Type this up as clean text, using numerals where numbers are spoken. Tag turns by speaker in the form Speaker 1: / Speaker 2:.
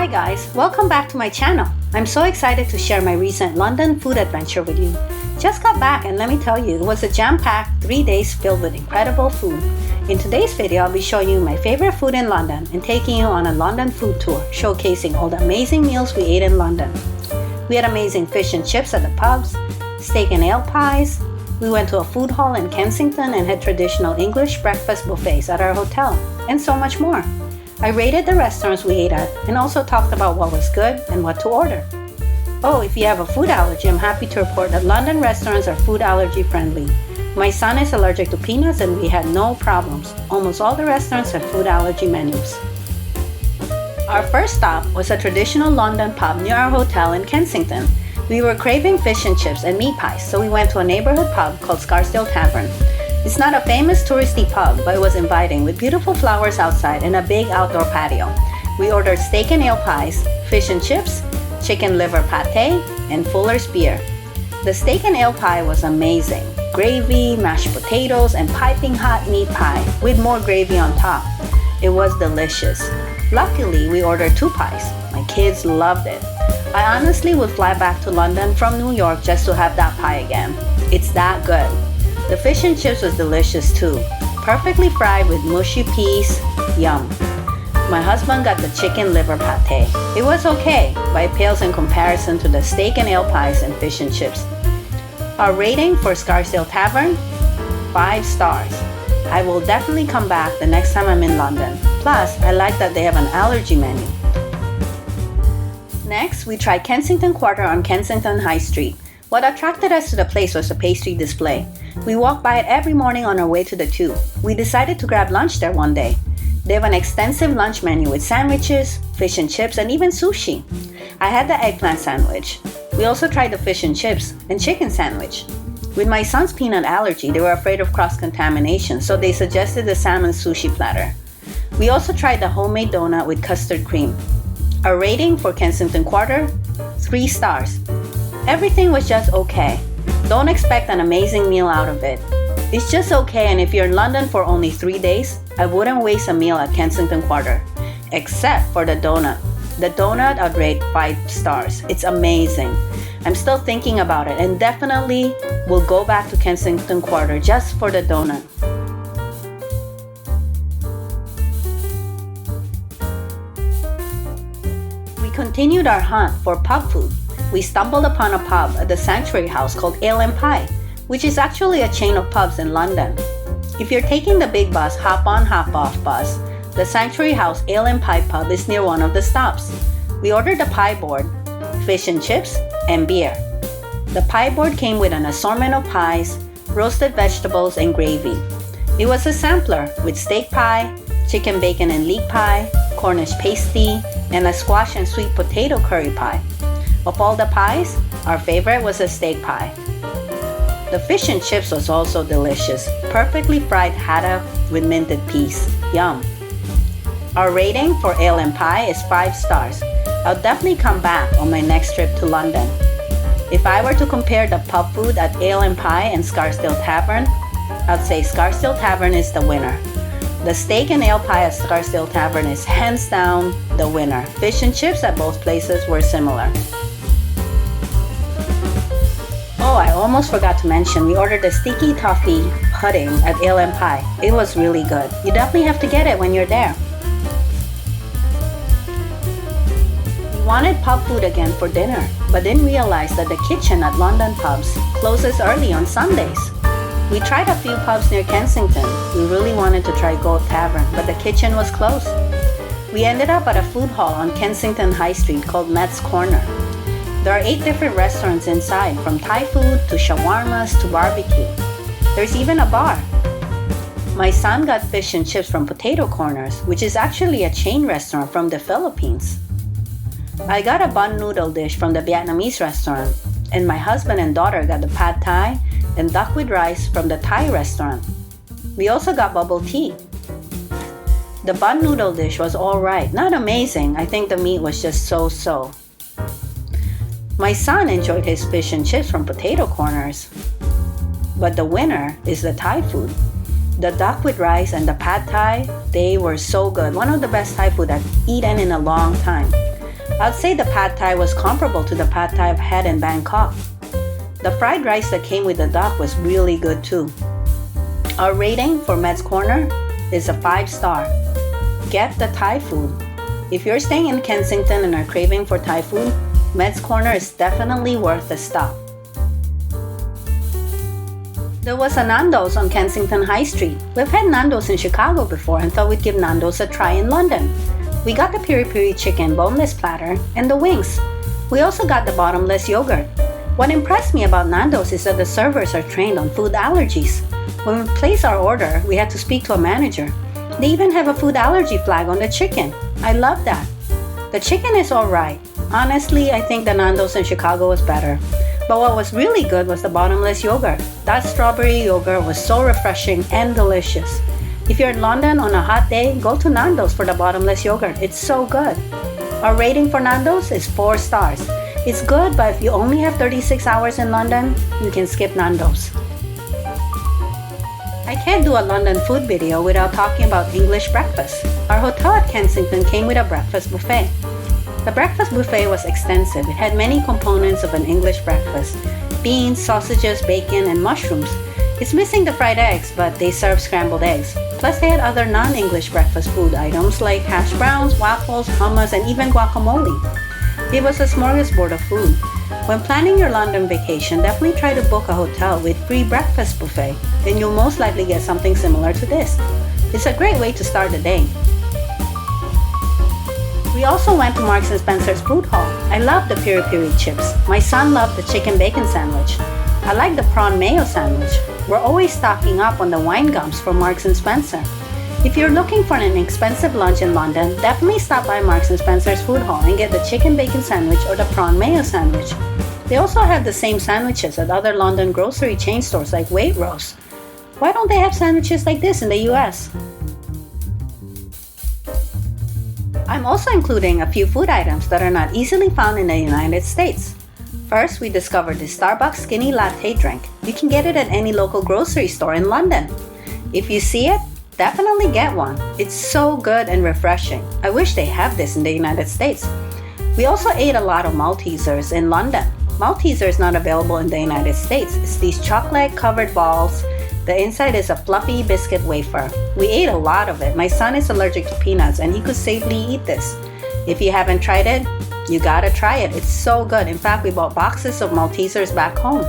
Speaker 1: Hi guys, welcome back to my channel. I'm so excited to share my recent London food adventure with you. Just got back and let me tell you, it was a jam-packed 3 days filled with incredible food. In today's video, I'll be showing you my favorite food in London and taking you on a London food tour, showcasing all the amazing meals we ate in London. We had amazing fish and chips at the pubs, steak and ale pies. We went to a food hall in Kensington and had traditional English breakfast buffets at our hotel, and so much more. I rated the restaurants we ate at and also talked about what was good and what to order. Oh, if you have a food allergy, I'm happy to report that London restaurants are food allergy friendly. My son is allergic to peanuts and we had no problems. Almost all the restaurants have food allergy menus. Our first stop was a traditional London pub near our hotel in Kensington. We were craving fish and chips and meat pies, so we went to a neighborhood pub called Scarsdale Tavern. It's not a famous touristy pub, but it was inviting with beautiful flowers outside and a big outdoor patio. We ordered steak and ale pies, fish and chips, chicken liver pate, and Fuller's beer. The steak and ale pie was amazing. Gravy, mashed potatoes, and piping hot meat pie with more gravy on top. It was delicious. Luckily, we ordered 2 pies. My kids loved it. I honestly would fly back to London from New York just to have that pie again. It's that good. The fish and chips was delicious too. Perfectly fried with mushy peas. Yum. My husband got the chicken liver pate. It was okay, but it pales in comparison to the steak and ale pies and fish and chips. Our rating for Scarsdale Tavern? 5 stars. I will definitely come back the next time I'm in London. Plus, I like that they have an allergy menu. Next, we tried Kensington Quarter on Kensington High Street. What attracted us to the place was the pastry display. We walked by it every morning on our way to the tube. We decided to grab lunch there one day. They have an extensive lunch menu with sandwiches, fish and chips, and even sushi. I had the eggplant sandwich. We also tried the fish and chips and chicken sandwich. With my son's peanut allergy, they were afraid of cross-contamination, so they suggested the salmon sushi platter. We also tried the homemade donut with custard cream. Our rating for Kensington Quarter? 3 stars. Everything was just okay. Don't expect an amazing meal out of it. It's just okay, and if you're in London for only 3 days, I wouldn't waste a meal at Kensington Quarter. Except for the donut. The donut I'd rate 5 stars. It's amazing. I'm still thinking about it and definitely will go back to Kensington Quarter just for the donut. We continued our hunt for pub food. We stumbled upon a pub at the Sanctuary House called Ale and Pie, which is actually a chain of pubs in London. If you're taking the big bus, hop on, hop off bus, the Sanctuary House Ale and Pie pub is near one of the stops. We ordered the pie board, fish and chips, and beer. The pie board came with an assortment of pies, roasted vegetables, and gravy. It was a sampler with steak pie, chicken bacon and leek pie, Cornish pasty, and a squash and sweet potato curry pie. Of all the pies, our favorite was a steak pie. The fish and chips was also delicious, perfectly fried haddock with minted peas. Yum. Our rating for Ale and Pie is 5 stars. I'll definitely come back on my next trip to London. If I were to compare the pub food at Ale and Pie and Scarsdale Tavern, I'd say Scarsdale Tavern is the winner. The steak and ale pie at Scarsdale Tavern is hands down the winner. Fish and chips at both places were similar. Oh, I almost forgot to mention, we ordered the sticky toffee pudding at Ale and Pie. It was really good. You definitely have to get it when you're there. We wanted pub food again for dinner, but didn't realize that the kitchen at London pubs closes early on Sundays. We tried a few pubs near Kensington. We really wanted to try Gold Tavern, but the kitchen was closed. We ended up at a food hall on Kensington High Street called Met's Corner. There are 8 different restaurants inside, from Thai food to shawarmas to barbecue. There's even a bar. My son got fish and chips from Potato Corners, which is actually a chain restaurant from the Philippines. I got a bun noodle dish from the Vietnamese restaurant, and my husband and daughter got the pad thai and duck with rice from the Thai restaurant. We also got bubble tea. The bun noodle dish was alright, not amazing. I think the meat was just so-so. My son enjoyed his fish and chips from Potato Corners. But the winner is the Thai food. The duck with rice and the pad thai, they were so good. One of the best Thai food I've eaten in a long time. I'd say the pad thai was comparable to the pad thai I've had in Bangkok. The fried rice that came with the duck was really good too. Our rating for Med's Corner is a 5-star. Get the Thai food. If you're staying in Kensington and are craving for Thai food, Med's Corner is definitely worth a stop. There was a Nando's on Kensington High Street. We've had Nando's in Chicago before and thought we'd give Nando's a try in London. We got the piri-piri chicken boneless platter and the wings. We also got the bottomless yogurt. What impressed me about Nando's is that the servers are trained on food allergies. When we placed our order, we had to speak to a manager. They even have a food allergy flag on the chicken. I love that. The chicken is alright. Honestly, I think the Nando's in Chicago was better. But what was really good was the bottomless yogurt. That strawberry yogurt was so refreshing and delicious. If you're in London on a hot day, go to Nando's for the bottomless yogurt. It's so good. Our rating for Nando's is 4 stars. It's good, but if you only have 36 hours in London, you can skip Nando's. I can't do a London food video without talking about English breakfast. Our hotel at Kensington came with a breakfast buffet. The breakfast buffet was extensive. It had many components of an English breakfast: beans, sausages, bacon, and mushrooms. It's missing the fried eggs, but they served scrambled eggs. Plus, they had other non-English breakfast food items like hash browns, waffles, hummus, and even guacamole. It was a smorgasbord of food. When planning your London vacation, definitely try to book a hotel with free breakfast buffet. Then you'll most likely get something similar to this. It's a great way to start the day. We also went to Marks & Spencer's food hall. I love the piri-piri chips. My son loved the chicken bacon sandwich. I like the prawn mayo sandwich. We're always stocking up on the wine gums from Marks & Spencer. If you're looking for an inexpensive lunch in London, definitely stop by Marks & Spencer's food hall and get the chicken bacon sandwich or the prawn mayo sandwich. They also have the same sandwiches at other London grocery chain stores like Waitrose. Why don't they have sandwiches like this in the US? I'm also including a few food items that are not easily found in the United States. First, we discovered the Starbucks Skinny Latte drink. You can get it at any local grocery store in London. If you see it, definitely get one. It's so good and refreshing. I wish they have this in the United States. We also ate a lot of Maltesers in London. Malteser is not available in the United States. It's these chocolate-covered balls. The inside is a fluffy biscuit wafer. We ate a lot of it. My son is allergic to peanuts and he could safely eat this. If you haven't tried it, you gotta try it. It's so good. In fact, we bought boxes of Maltesers back home.